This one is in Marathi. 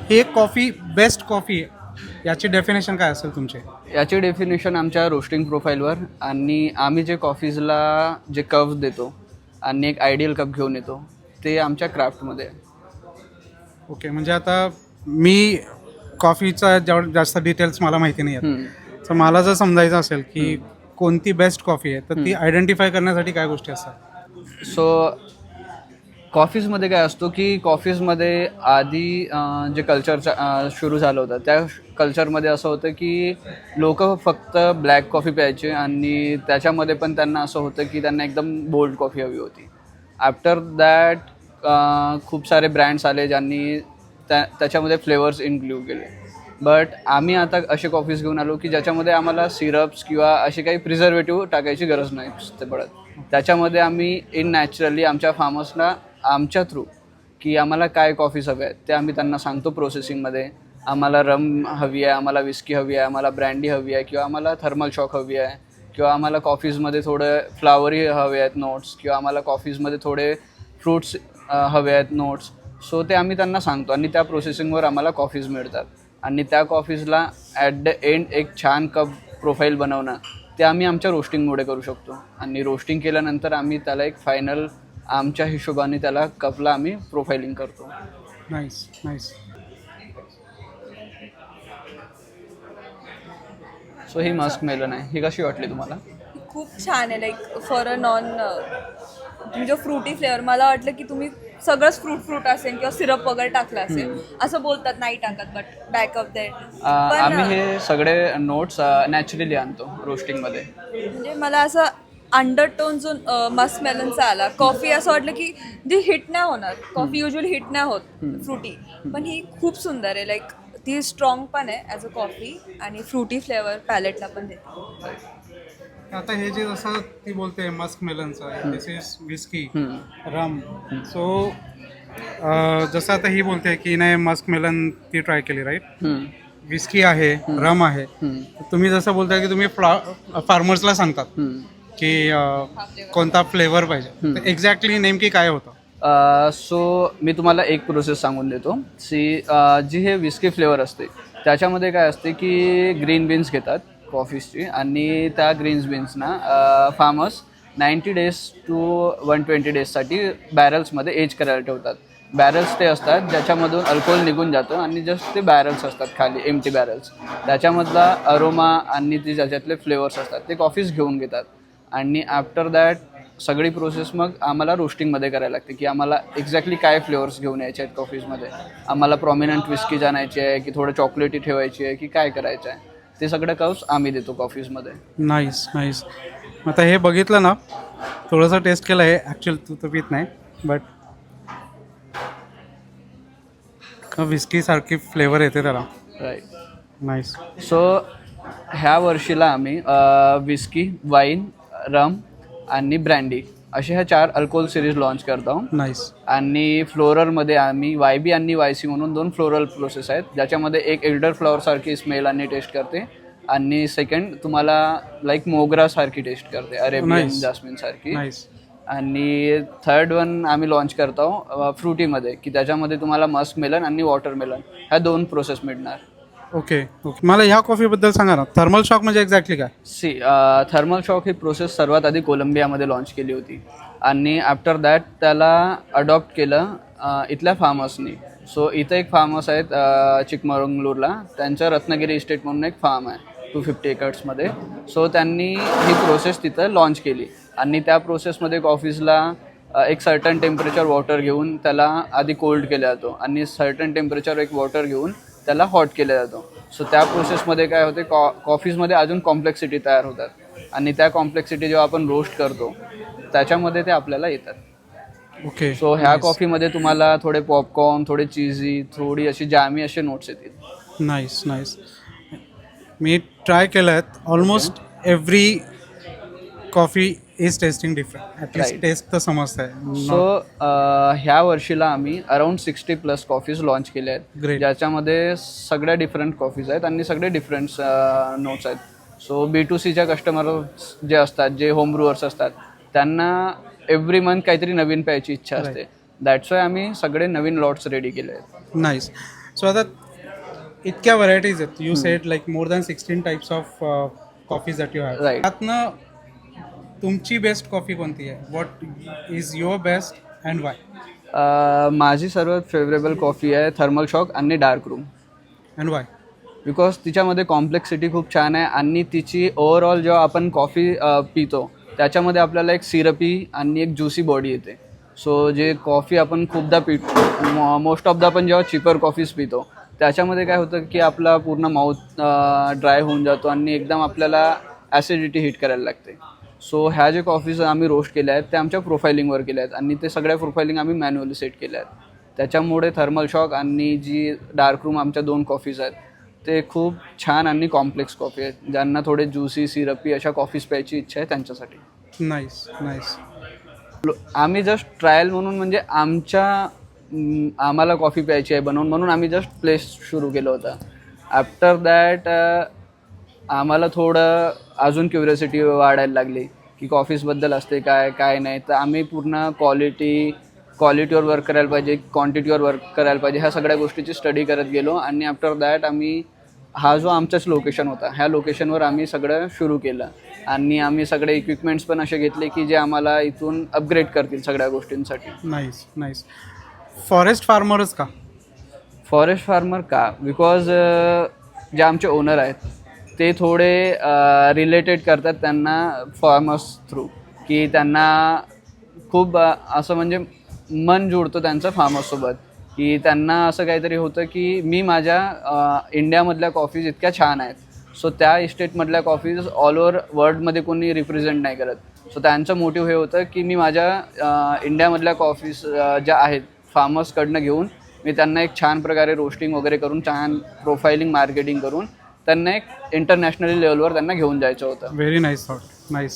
हे कॉफी बेस्ट कॉफी याची डेफिनेशन काय असेल तुमचे? याची डेफिनेशन आमच्या रोस्टिंग प्रोफाईलवर आणि आम्ही जे कॉफीजला जे कप्स देतो आणि एक आयडियल कप घेऊन येतो ते आमच्या क्राफ्टमध्ये आहे. ओके, म्हणजे आता मी कॉफीचा जास्त डिटेल्स मला माहिती नाही आहेत. तर मला जर समजायचं असेल की कोणती बेस्ट कॉफी आहे तर ती आयडेंटिफाय करण्यासाठी काय गोष्टी असतात? सो कॉफीजमध्ये काय असतो की कॉफीजमध्ये आधी जे कल्चर सुरू झालं होतं त्या कल्चरमध्ये असं होतं की लोक फक्त ब्लॅक कॉफी प्यायचे आणि त्याच्यामध्ये पण त्यांना असं होतं की त्यांना एकदम बोल्ड कॉफी हवी होती. आफ्टर दॅट खूप सारे ब्रँड्स आले ज्यांनी त्याच्यामध्ये फ्लेवर्स इन्क्लूड केले. बट आम्ही आता असे कॉफीज घेऊन आलो की ज्याच्यामध्ये आम्हाला सिरप्स किंवा असे काही प्रिझर्वेटिव्ह टाकायची गरज नाही ते पडत. त्याच्यामध्ये आम्ही इन नॅचरली आमच्या फार्मर्सला आमच्या थ्रू की आम्हाला काय कॉफीज हव्या आहेत ते आम्ही त्यांना सांगतो प्रोसेसिंगमध्ये. आम्हाला रम हवी आहे, आम्हाला विस्की हवी आहे, आम्हाला ब्रँडी हवी आहे किंवा आम्हाला थर्मल शॉक हवी आहे किंवा आम्हाला कॉफीजमध्ये थोडे फ्लावरी हवे आहेत नोट्स किंवा आम्हाला कॉफीजमध्ये थोडे फ्रूट्स हवे आहेत नोट्स. सो ते आम्ही त्यांना सांगतो आणि त्या प्रोसेसिंगवर आम्हाला कॉफीज मिळतात आणि त्या कॉफीजला ॲट द एंड एक छान कप प्रोफाईल बनवणं ते आम्ही आमच्या रोस्टिंगमुळे करू शकतो आणि रोस्टिंग केल्यानंतर आम्ही त्याला एक फायनल आमच्या हिशोबाने त्याला कपला आम्ही प्रोफाइलिंग करतो. Nice nice. सो ही मस्क मेलन आहे. ही कशी वाटली तुम्हाला? खूप छान आहे. लाईक फॉर अ नॉन म्हणजे फ्रुटी फ्लेवर मला वाटलं की तुम्ही सगळंच फ्रूट असेल किंवा सिरप वगैरे टाकलं असेल असं बोलतात नाही टाकत बट बॅक ऑफ दॅट आम्ही हे सगळे नोट्स नॅचरली आणतो रोस्टिंगमध्ये. म्हणजे मला असं अंडरटोन जो मस्क मेलनचा आला कॉफी असं वाटलं की ती हिट नाही होणार. कॉफी युजली हिट नाही होत फ्रुटी, पण ही खूप सुंदर आहे. लाईक ती स्ट्रॉंग पण आहे ॲज अ कॉफी आणि फ्रुटी फ्लेवर पॅलेटला पण देते. आता हे जे जसं ती बोलते मस्क मेलनचं, this is whisky rum. So जसं आता ही बोलते की नाही मस्क मेलन ती ट्राय केली राईट, विस्की आहे रम आहे. तुम्ही जसं बोलताय की तुम्ही फार्मर्सला सांगतात की कोणता फ्लेवर पाहिजे, तर एक्झॅक्टली नेमकी काय होतं? सो मी तुम्हाला एक प्रोसेस सांगून देतो. जी हे विस्की फ्लेवर असते त्याच्यामध्ये काय असते की ग्रीन बीन्स घेतात कॉफीजची आणि त्या ग्रीन बीन्सना फार्मर्स 90 days to 120 daysसाठी बॅरल्समध्ये एज करायला ठेवतात. बॅरल्स ते असतात ज्याच्यामधून अल्कोहोल निघून जातं आणि जस्ट ते बॅरल्स असतात खाली एम्प्टी बॅरल्स. त्याच्यामधला अरोमा आणि ते ज्याच्यातले फ्लेवर्स असतात ते कॉफीज घेऊन घेतात आणि आफ्टर दॅट सगळी प्रोसेस मग आम्हाला रोस्टिंगमध्ये करायला लागते की आम्हाला एक्झॅक्टली काय फ्लेवर्स घेऊन यायचे आहेत कॉफीजमध्ये. आम्हाला प्रॉमिनंट विस्की जाणायची आहे की थोडं चॉकलेटी ठेवायची आहे की काय करायचं आहे ते सगळे कप्स आम्ही देतो कॉफीजमध्ये. Nice nice. आता हे बघितलं ना, थोडंसं टेस्ट केलं आहे ॲक्च्युअली, तू तर पित नाही बट विस्की सारखी फ्लेवर येते त्याला. राईट. नाईस. सो ह्या वर्षीला आम्ही विस्की, वाईन, रम आणि ब्रँडी असे ह्या 4 अल्कोहोल सिरीज लॉन्च करतो. नाईस. आणि फ्लोरलमध्ये आम्ही YB आणि YC म्हणून 2 फ्लोरल प्रोसेस आहेत ज्याच्यामध्ये एक एल्डर फ्लॉवरसारखी स्मेल आणि टेस्ट करते आणि सेकंड तुम्हाला लाईक मोगरासारखी टेस्ट करते, अरेबियन जास्मिन सारखी. नाईस. आणि थर्ड वन आम्ही लॉन्च करतो फ्रुटीमध्ये की त्याच्यामध्ये तुम्हाला मस्क मेलन आणि वॉटरमेलन ह्या 2 प्रोसेस मिळणार. Okay okay. मला ह्या कॉफीबद्दल सांगा ना, थर्मल शॉक म्हणजे एक्झॅक्टली काय? थर्मल शॉक ही प्रोसेस सर्वात आधी कोलंबियामध्ये लॉन्च केली होती आणि आफ्टर दॅट त्याला अडॉप्ट केलं इथल्या फार्मर्सनी. सो इथं एक फार्मर्स आहेत चिकमंगळूरला, त्यांचं रत्नागिरी इस्टेट म्हणून एक फार्म आहे 250 एकर्समध्ये. सो त्यांनी ही प्रोसेस तिथं लॉन्च केली आणि त्या प्रोसेसमध्ये कॉफीजला एक सर्टन टेम्परेचर वॉटर घेऊन त्याला आधी कोल्ड केला जातो आणि सर्टन टेम्परेचर एक वॉटर घेऊन त्याला हॉट केला जातो. सो त्या प्रोसेसमध्ये काय होते कॉफीजमध्ये अजून कॉम्प्लेक्सिटी तयार होतात आणि त्या कॉम्प्लेक्सिटी जेव्हा आपण रोस्ट करतो त्याच्यामध्ये ते आपल्याला येतात. ओके. सो ह्या कॉफीमध्ये तुम्हाला थोडे पॉपकॉर्न, थोडे चीझी, थोडी अशी जामी असे नोट्स येतील. Nice nice. मी ट्राय केलं आहेत. Almost every coffee is testing different. At least Right. Taste तर समजतं आहे. सो ह्या वर्षीला आम्ही अराउंड 60+ कॉफीज लॉन्च केले आहेत Great. ज्याच्यामध्ये सगळ्या डिफरंट कॉफीज आहेत आणि सगळे डिफरंट नोट्स आहेत. सो B2Cच्या कस्टमर जे असतात, जे होम ब्रुअर्स असतात, त्यांना एव्हरी मंथ काहीतरी नवीन प्यायची इच्छा असते. दॅट्स वाय आम्ही सगळे नवीन लॉट्स रेडी केले आहेत. नाईस. सो आता इतक्या व्हरायटीज आहेत. You sed like more than 16 types of coffees that you have. Right. त्यातनं तुमची बेस्ट कॉफी कोणती आहे? What is your best and Y? माझी सर्वात फेवरेबल कॉफी आहे थर्मल शॉक आणि dark room. And Y? Because तिच्यामध्ये कॉम्प्लेक्सिटी खूप छान आहे आणि तिची ओव्हरऑल जेव्हा आपण कॉफी पितो त्याच्यामध्ये आपल्याला एक सिरपी आणि एक ज्युसी बॉडी येते. सो जे कॉफी आपण खूपदा पितो, मोस्ट ऑफ द आपण जेव्हा चिपर कॉफीज पितो त्याच्यामध्ये काय होतं की आपला पूर्ण माउथ ड्राय होऊन जातो आणि एकदम आपल्याला ॲसिडिटी हिट करायला लागते. सो ह्या जे कॉफीज आम्ही रोस्ट केल्या आहेत त्या आमच्या प्रोफायलिंगवर केल्या आहेत आणि ते सगळ्या प्रोफायलिंग आम्ही मॅन्युअली सेट केल्या आहेत. त्याच्यामुळे थर्मल शॉक आणि जी डार्क रूम आमच्या 2 कॉफीज आहेत ते खूप छान आणि कॉम्प्लेक्स कॉफी आहेत. ज्यांना थोडे ज्युसी सिरपी अशा कॉफीज प्यायची इच्छा आहे त्यांच्यासाठी. Nice nice. आम्ही जस्ट ट्रायल म्हणून म्हणजे आम्हाला कॉफी प्यायची आहे बनवून म्हणून आम्ही जस्ट प्लेस सुरू केलं होतं. आफ्टर दॅट आम्हाला थोडं अजून क्युरियोसिटी वाढायला लागली की कॉफीजबद्दल असते काय काय नाही. तर आम्ही पूर्ण क्वालिटीवर वर्क करायला पाहिजे, क्वांटिटीवर वर्क करायला पाहिजे, ह्या सगळ्या गोष्टीची स्टडी करत गेलो आणि आफ्टर दॅट आम्ही हा जो आमचाच लोकेशन होता ह्या लोकेशनवर आम्ही सगळं सुरू केलं आणि आम्ही सगळे इक्विपमेंट्स पण असे घेतले की जे आम्हाला इथून अपग्रेड करतील सगळ्या गोष्टींसाठी. Nice nice. फॉरेस्ट फार्मरच का? फॉरेस्ट फार्मर का? बिकॉज जे आमचे ओनर आहेत ते थोडे रिलेटेड करतात त्यांना फार्मर्स थ्रू, की त्यांना खूप असं म्हणजे मन जुळतं त्यांचं फार्मर्ससोबत, की त्यांना असं काहीतरी होतं की मी माझ्या इंडियामधल्या कॉफीज इतक्या छान आहेत. सो त्या इस्टेटमधल्या कॉफीज ऑल ओव्हर वर्ल्डमध्ये कोणी रिप्रेझेंट नाही करत. सो त्यांचं मोटिव्ह हे होतं की मी माझ्या इंडियामधल्या कॉफीज ज्या आहेत फार्मर्सकडनं घेऊन मी त्यांना एक छान प्रकारे रोस्टिंग वगैरे करून छान प्रोफायलिंग मार्केटिंग करून त्यांना एक इंटरनॅशनल लेवलवर त्यांना घेऊन जायचं होतं. Very nice thought. नाईस.